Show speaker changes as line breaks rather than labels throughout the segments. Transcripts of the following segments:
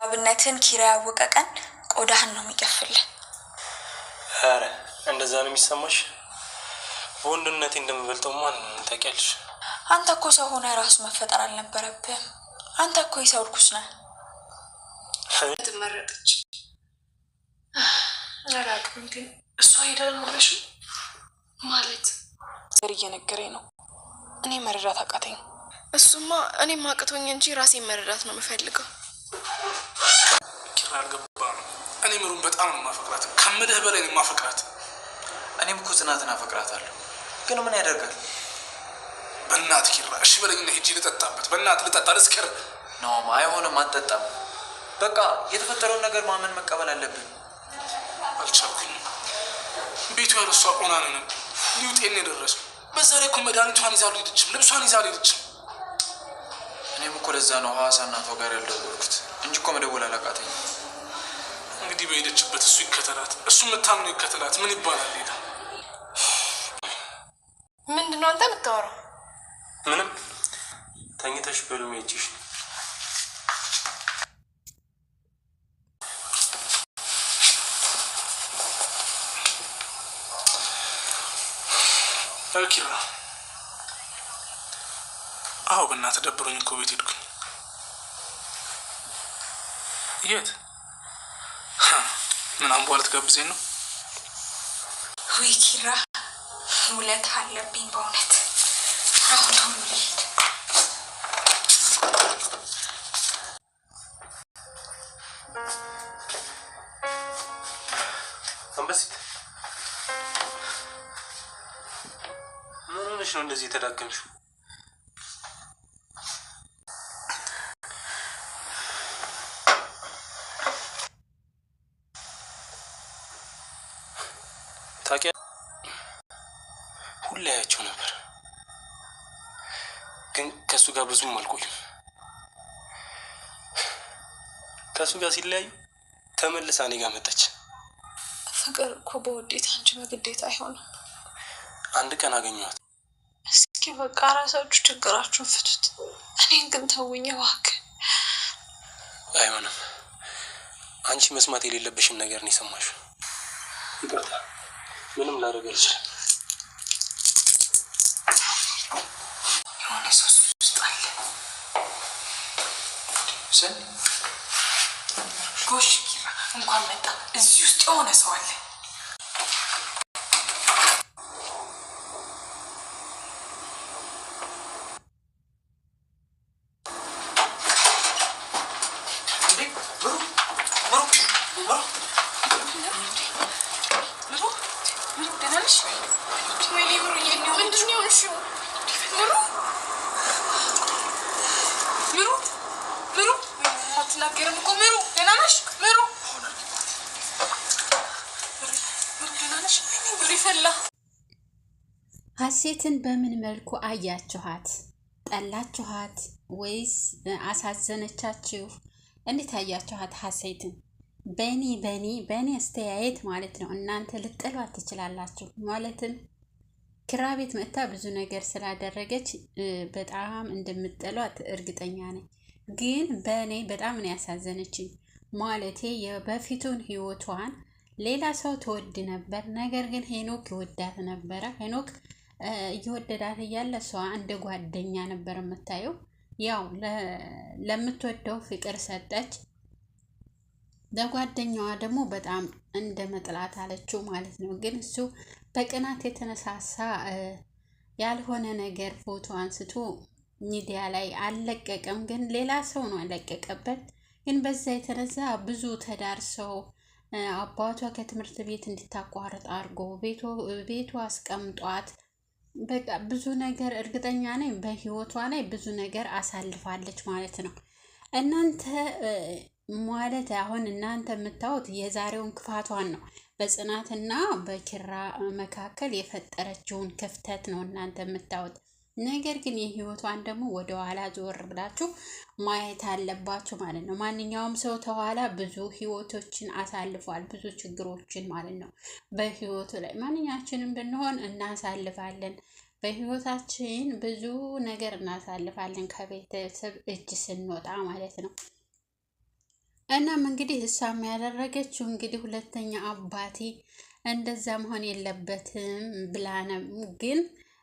አብነትን ኪራ ያወቀ ቀን ቆዳህን ነው የሚከፍልህ።
አረ እንደዛ ነው የሚሰማሽ? ወንድነቴ እንደምበልጠው ማን ታውቂያለሽ?
አንተ እኮ ሰው ሆነ ራስ መፈጠር አልነበረብህም። አንተ እኮ የሰው እርኩስ ነህ።
ተመረጠች አላውቅም፣ ግን እሷ ሄዳል ሆነሽ ማለት
ዘር እየነገረኝ ነው። እኔ መረዳት አቃተኝ።
እሱማ እኔም አቅቶኝ እንጂ ራሴን መረዳት ነው የምፈልገው።
ኪራ አልገባም። እኔ ምሩን በጣም ነው የማፈቅራት፣ ከምልህ በላይ ነው የማፈቅራት።
እኔም እኮ ጽናትን አፈቅራታለሁ፣ ግን ምን ያደርጋል?
በእናትህ ኪራ እሺ በለኝና ሂጂ ልጠጣበት። በእናትህ ልጠጣ ልስከር።
ነው አይሆንም፣ አትጠጣም። በቃ የተፈጠረውን ነገር ማመን መቀበል አለብን።
አልቻልኩኝም። ቤቱ ያለ እሷ ሆናን ነው ሊውጤን የደረሰው። በዛ ላይ እኮ መድኃኒቷን ይዛ አልሄደችም፣ ልብሷን ይዛ አልሄደችም።
እኔም እኮ ለዛ ነው ሐዋሳ እናቷ ጋር ያልደወልኩት እንጂ እኮ መደወል አላቃተኝ።
እንግዲህ በሄደችበት እሱ ይከተላት፣ እሱ የምታምነው ይከተላት። ምን ይባላል ሌላ?
ምንድነው አንተ የምታወራው?
ምንም። ተኝተሽ በሉም ይቺሽ
ኪራ። አዎ በእናትህ ደብሮኝ እኮ ቤት ሄድኩኝ። የት? ምን አምቧል ትጋብዘኝ ነው?
ወይ ኪራ ውለታ አለብኝ በእውነት። አሁን ልሄድ።
አንበሲት ምን ሆነሽ ነው እንደዚህ የተዳከምሽው? ሁሌ ያያቸው ነበር፣ ግን ከሱ ጋር ብዙም አልቆይም። ከሱ ጋር ሲለያዩ ተመልሳ እኔ ጋር መጣች።
ፍቅር እኮ በውዴታ እንጂ በግዴታ አይሆንም።
አንድ ቀን አገኘኋት።
እስኪ በቃ ራሳችሁ ችግራችሁን ፍቱት፣ እኔን ግን ተውኝ እባክህ።
አይሆንም። አንቺ መስማት የሌለብሽን ነገር ነው የሰማሽው። ይቅርታ፣ ምንም ላደርግ አልችልም።
የሆነ ሰው ውስጥ አለ።
ስን
ጎሽ ኪራ እንኳን መጣ። እዚህ ውስጥ የሆነ ሰው አለ።
ሀሴትን በምን መልኩ አያችኋት? ጠላችኋት ወይስ አሳዘነቻችሁ? እንዴት አያችኋት ሀሴትን? በኔ አስተያየት ማለት ነው። እናንተ ልትጠሏት ትችላላችሁ። ማለትም ኪራ ቤት መጥታ ብዙ ነገር ስላደረገች በጣም እንደምትጠሏት እርግጠኛ ነኝ። ግን በእኔ በጣም ነው ያሳዘነችኝ። ማለቴ የበፊቱን ህይወቷን ሌላ ሰው ትወድ ነበር፣ ነገር ግን ሄኖክ ይወዳት ነበረ። ሄኖክ እየወደዳት እያለ እሷ እንደ ጓደኛ ነበር የምታየው። ያው ለምትወደው ፍቅር ሰጠች፣ ለጓደኛዋ ደግሞ በጣም እንደ መጥላት አለችው ማለት ነው። ግን እሱ በቅናት የተነሳሳ ያልሆነ ነገር ፎቶ አንስቶ ሚዲያ ላይ አልለቀቀም፣ ግን ሌላ ሰው ነው ያለቀቀበት። ግን በዛ የተነሳ ብዙ ተዳርሰው አባቷ ከትምህርት ቤት እንድታቋርጥ አድርጎ ቤቱ አስቀምጧት፣ በቃ ብዙ ነገር እርግጠኛ ነኝ በህይወቷ ላይ ብዙ ነገር አሳልፋለች ማለት ነው። እናንተ ማለት አሁን እናንተ የምታዩት የዛሬውን ክፋቷን ነው። በጽናትና በኪራ መካከል የፈጠረችውን ክፍተት ነው እናንተ የምታዩት። ነገር ግን የህይወቷን ደግሞ ወደ ኋላ ዞር ብላችሁ ማየት አለባችሁ ማለት ነው። ማንኛውም ሰው ተኋላ ብዙ ህይወቶችን አሳልፏል፣ ብዙ ችግሮችን ማለት ነው። በህይወቱ ላይ ማንኛችንም ብንሆን እናሳልፋለን። በህይወታችን ብዙ ነገር እናሳልፋለን ከቤተሰብ እጅ ስንወጣ ማለት ነው። እናም እንግዲህ እሷም ያደረገችው እንግዲህ ሁለተኛ አባቴ እንደዛ መሆን የለበትም ብላ ነው። ግን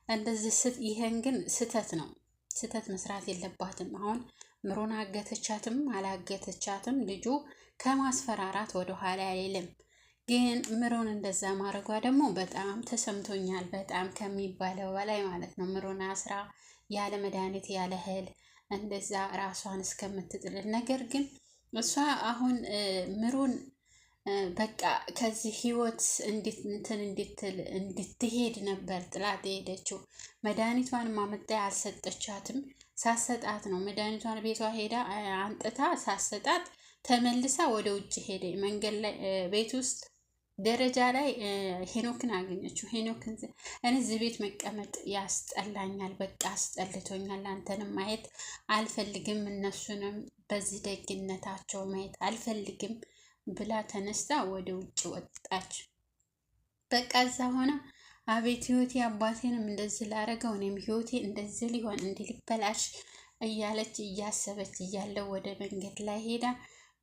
እንደዚህ ይሄን ግን ስተት ነው፣ ስተት መስራት የለባትም። አሁን ምሩን አገተቻትም አላገተቻትም ልጁ ከማስፈራራት ወደ ኋላ አይልም። ግን ምሩን እንደዛ ማድረጓ ደግሞ በጣም ተሰምቶኛል፣ በጣም ከሚባለው በላይ ማለት ነው። ምሩን አስራ ያለ መድኃኒት ያለ እህል እንደዛ ራሷን እስከምትጥል ነገር ግን እሷ አሁን ምሩን በቃ ከዚህ ህይወት እንድትሄድ ነበር ጥላት የሄደችው። መድኃኒቷን ማመጣ አልሰጠቻትም። ሳሰጣት ነው መድኃኒቷን ቤቷ ሄዳ አንጥታ ሳሰጣት ተመልሳ ወደ ውጭ ሄደ። መንገድ ላይ ቤት ውስጥ ደረጃ ላይ ሄኖክን አገኘችው። ሄኖክን እኔ እዚህ ቤት መቀመጥ ያስጠላኛል፣ በቃ አስጠልቶኛል፣ አንተንም ማየት አልፈልግም፣ እነሱንም በዚህ ደግነታቸው ማየት አልፈልግም ብላ ተነስታ ወደ ውጭ ወጣች። በቃ እዛ ሆና አቤት ህይወቴ አባቴንም እንደዚህ ላረገው እኔም ህይወቴ እንደዚህ ሊሆን እንዲልበላሽ እያለች እያሰበች እያለው ወደ መንገድ ላይ ሄዳ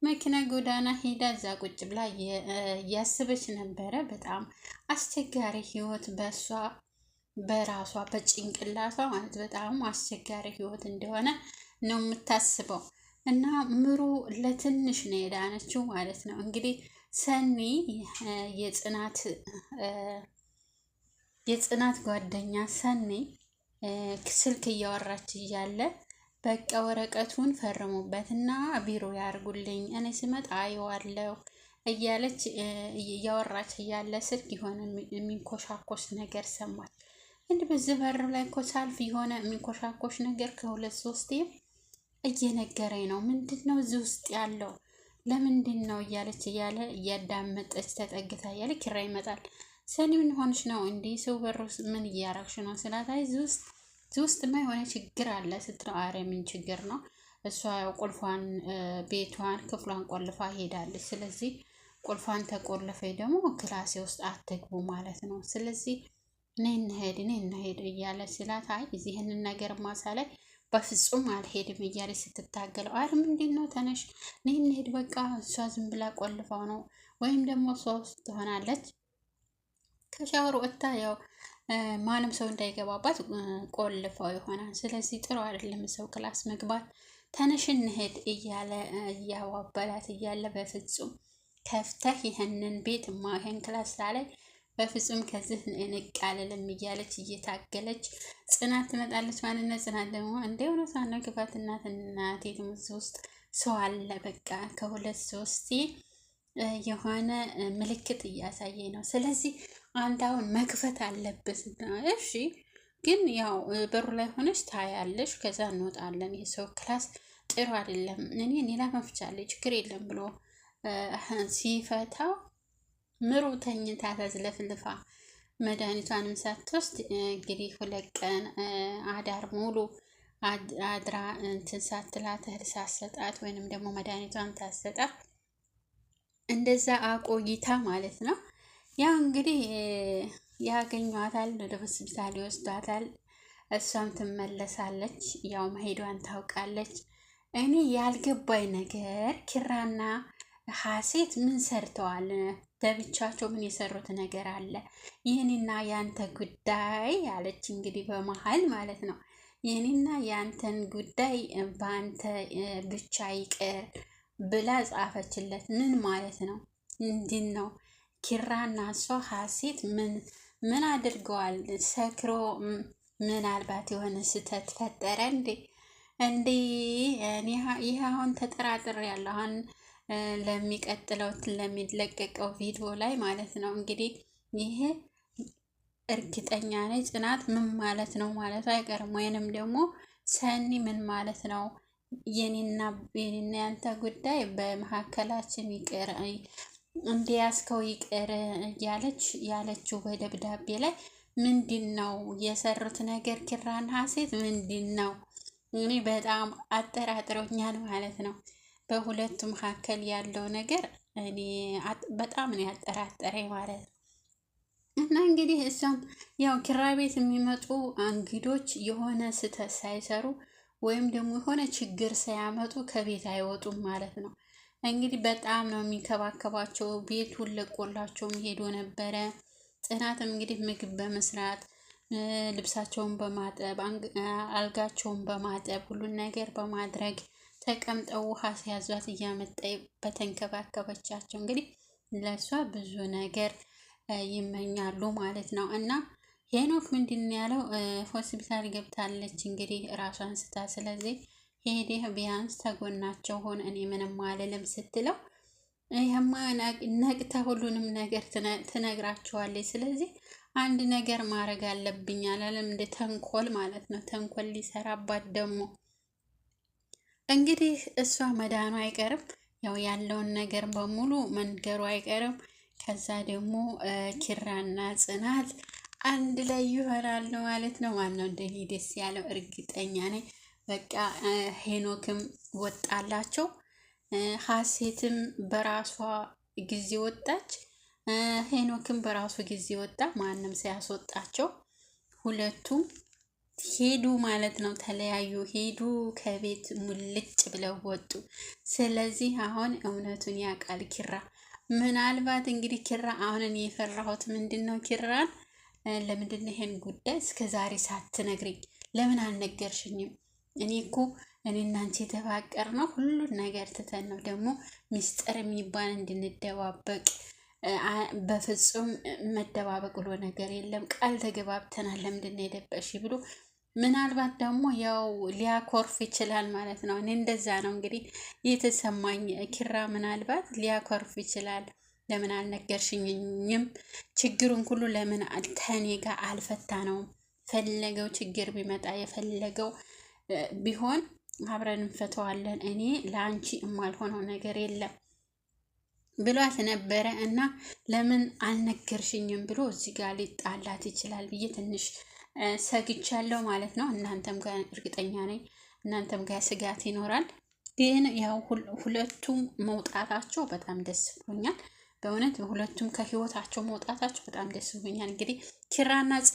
መኪና ጎዳና ሄዳ እዛ ቁጭ ብላ እያሰበች ነበረ። በጣም አስቸጋሪ ህይወት በራሷ በጭንቅላቷ ማለት በጣም አስቸጋሪ ህይወት እንደሆነ ነው የምታስበው። እና ምሩ ለትንሽ ነው የዳነችው ማለት ነው። እንግዲህ ሰኒ የጽናት ጓደኛ ሰኒ ስልክ እያወራች እያለ በቃ ወረቀቱን ፈርሙበት እና ቢሮ ያርጉልኝ እኔ ስመጣ አየዋለሁ እያለች እያወራች እያለ ስልክ የሆነ የሚንኮሻኮስ ነገር ሰማች። እንዲህ በዚህ በር ላይ እኮ ሳልፍ የሆነ የሚንኮሻኮሽ ነገር ከሁለት ሶስቴ እየነገረኝ ነው። ምንድን ነው እዚህ ውስጥ ያለው ለምንድን ነው እያለች እያለ እያዳመጠች ተጠግታ እያለ ኪራ ይመጣል። ሰኒ ምን ሆንሽ ነው እንዲህ ሰው በር ውስጥ ምን እያረግሽ ነው ስላት፣ አይ እዚህ ውስጥማ የሆነ ችግር አለ ስትለው፣ አረ ምን ችግር ነው? እሷ ቁልፏን ቤቷን ክፍሏን ቆልፋ ሄዳለች። ስለዚህ ቁልፏን ተቆልፈኝ ደግሞ ክላሴ ውስጥ አትግቡ ማለት ነው። ስለዚህ እኔ እንሄድ እያለ ስላት፣ አይ ይህንን ነገር ማሳ ላይ በፍጹም አልሄድም እያለች ስትታገለው፣ አረ ምንድን ነው ተነሽ እኔ እንሄድ በቃ እሷ ዝም ብላ ቆልፋው ነው ወይም ደግሞ እሷ ውስጥ ትሆናለች ከሻወር ወጥታ ያው ማንም ሰው እንዳይገባባት ቆልፈው ይሆናል። ስለዚህ ጥሩ አይደለም ሰው ክላስ መግባት፣ ተነሽ እንሄድ እያለ እያዋበላት እያለ በፍጹም ከፍተህ ይህንን ቤት ይህን ክላስ ላይ በፍጹም ከዚህ እንቃለልም እያለች እየታገለች ጽናት ትመጣለች ማለት ነው። ጽናት ደግሞ እንደ እውነቷን ነው ክፋት እናቴ ትምህርት ውስጥ ሰው አለ በቃ ከሁለት ሶስቴ የሆነ ምልክት እያሳየኝ ነው። ስለዚህ አንድ አሁን መክፈት አለበት። እሺ ግን ያው በሩ ላይ ሆነች ታያለሽ፣ ከዛ እንወጣለን። የሰው ክላስ ጥሩ አይደለም። እኔ ሌላ መፍቻለሁ ችግር የለም ብሎ ሲፈታው ምሩ ተኝታ ተዝለፍልፋ መድኃኒቷንም ሳትወስድ እንግዲህ 2 ቀን አዳር ሙሉ አድራ እንትን ሳትላት እህል ሳትሰጣት ወይንም ደግሞ መድኃኒቷን ታሰጣት እንደዛ አቆይታ ማለት ነው። ያው እንግዲህ ያገኟታል፣ ወደ ሆስፒታል ይወስዷታል። እሷም ትመለሳለች፣ ያው መሄዷን ታውቃለች። እኔ ያልገባኝ ነገር ኪራና ሀሴት ምን ሰርተዋል? በብቻቸው ምን የሰሩት ነገር አለ? ይህንና ያንተ ጉዳይ አለች እንግዲህ በመሀል ማለት ነው። ይህንና ያንተን ጉዳይ በአንተ ብቻ ይቅር ብላ ጻፈችለት። ምን ማለት ነው? ምንድን ነው? ኪራና እሷ ሀሴት ምን አድርገዋል? ሰክሮ ምናልባት የሆነ ስህተት ፈጠረ እንዴ? ይህ አሁን ተጠራጥሬ ያለሁ አሁን ለሚቀጥለው ለሚለቀቀው ቪዲዮ ላይ ማለት ነው። እንግዲህ ይሄ እርግጠኛ ነኝ ጽናት ምን ማለት ነው ማለቱ አይቀርም። ወይንም ደግሞ ሰኒ ምን ማለት ነው የኔና ያንተ ጉዳይ በመካከላችን ይቅር እንዲያስከው ይቅር እያለች ያለችው በደብዳቤ ላይ ምንድን ነው የሰሩት ነገር? ኪራና ሀሴት ምንድን ነው? እኔ በጣም አጠራጥሮኛል ማለት ነው። በሁለቱ መካከል ያለው ነገር እኔ በጣም ነው ያጠራጠረኝ ማለት ነው። እና እንግዲህ እሷም ያው ኪራ ቤት የሚመጡ እንግዶች የሆነ ስህተት ሳይሰሩ ወይም ደግሞ የሆነ ችግር ሳያመጡ ከቤት አይወጡም ማለት ነው። እንግዲህ በጣም ነው የሚንከባከባቸው። ቤቱን ለቆላቸው ሄዶ ነበረ። ጽናትም እንግዲህ ምግብ በመስራት ልብሳቸውን በማጠብ አልጋቸውን በማጠብ ሁሉን ነገር በማድረግ ተቀምጠው ውሃ ሲያዟት እያመጣ በተንከባከበቻቸው እንግዲህ ለእሷ ብዙ ነገር ይመኛሉ ማለት ነው። እና ሄኖክ ምንድን ያለው ሆስፒታል ገብታለች እንግዲህ ራሷን ስታ፣ ስለዚህ ሄደህ ቢያንስ ተጎናቸው ሆን እኔ ምንም አልልም ስትለው ይህማ ነቅታ ሁሉንም ነገር ትነግራቸዋለች። ስለዚህ አንድ ነገር ማድረግ አለብኝ አላለም እንደ ተንኮል ማለት ነው። ተንኮል ሊሰራባት ደግሞ እንግዲህ እሷ መዳኑ አይቀርም፣ ያው ያለውን ነገር በሙሉ መንገሩ አይቀርም። ከዛ ደግሞ ኪራና ጽናት አንድ ላይ ይሆናሉ ማለት ነው። ማነው እንደዚህ ደስ ያለው እርግጠኛ ነኝ። በቃ ሄኖክም ወጣላቸው፣ ሀሴትም በራሷ ጊዜ ወጣች፣ ሄኖክም በራሱ ጊዜ ወጣ። ማንም ሳያስወጣቸው ሁለቱም ሄዱ ማለት ነው። ተለያዩ፣ ሄዱ ከቤት ሙልጭ ብለው ወጡ። ስለዚህ አሁን እውነቱን ያውቃል ኪራ። ምናልባት እንግዲህ ኪራ አሁንን የፈራሁት ምንድን ነው ኪራን ለምንድን ነው ይሄን ጉዳይ እስከ ዛሬ ሳትነግሪኝ ለምን አልነገርሽኝም? እኔ እኮ እኔና አንቺ የተፋቀር ነው ሁሉን ነገር ትተን ነው ደግሞ ሚስጥር የሚባል እንድንደባበቅ በፍጹም መደባበቅ ብሎ ነገር የለም፣ ቃል ተገባብተናል። ለምንድን ነው የደበሽ ብሎ ምናልባት ደግሞ ያው ሊያኮርፍ ይችላል ማለት ነው። እኔ እንደዛ ነው እንግዲህ የተሰማኝ። ኪራ ምናልባት ሊያኮርፍ ይችላል። ለምን አልነገርሽኝም? ችግሩን ሁሉ ለምን ከኔ ጋር አልፈታ ነው? ፈለገው ችግር ቢመጣ የፈለገው ቢሆን አብረን እንፈተዋለን። እኔ ለአንቺ የማልሆነው ነገር የለም ብሏት ነበረ እና ለምን አልነገርሽኝም ብሎ እዚህ ጋር ሊጣላት ይችላል ብዬ ትንሽ ሰግቻለሁ ማለት ነው። እናንተም ጋር እርግጠኛ ነኝ እናንተም ጋር ስጋት ይኖራል። ግን ያው ሁለቱም መውጣታቸው በጣም ደስ ብሎኛል። በእውነት ሁለቱም ከህይወታቸው መውጣታቸው በጣም ደስ ብሎኛል። እንግዲህ ኪራና ጽ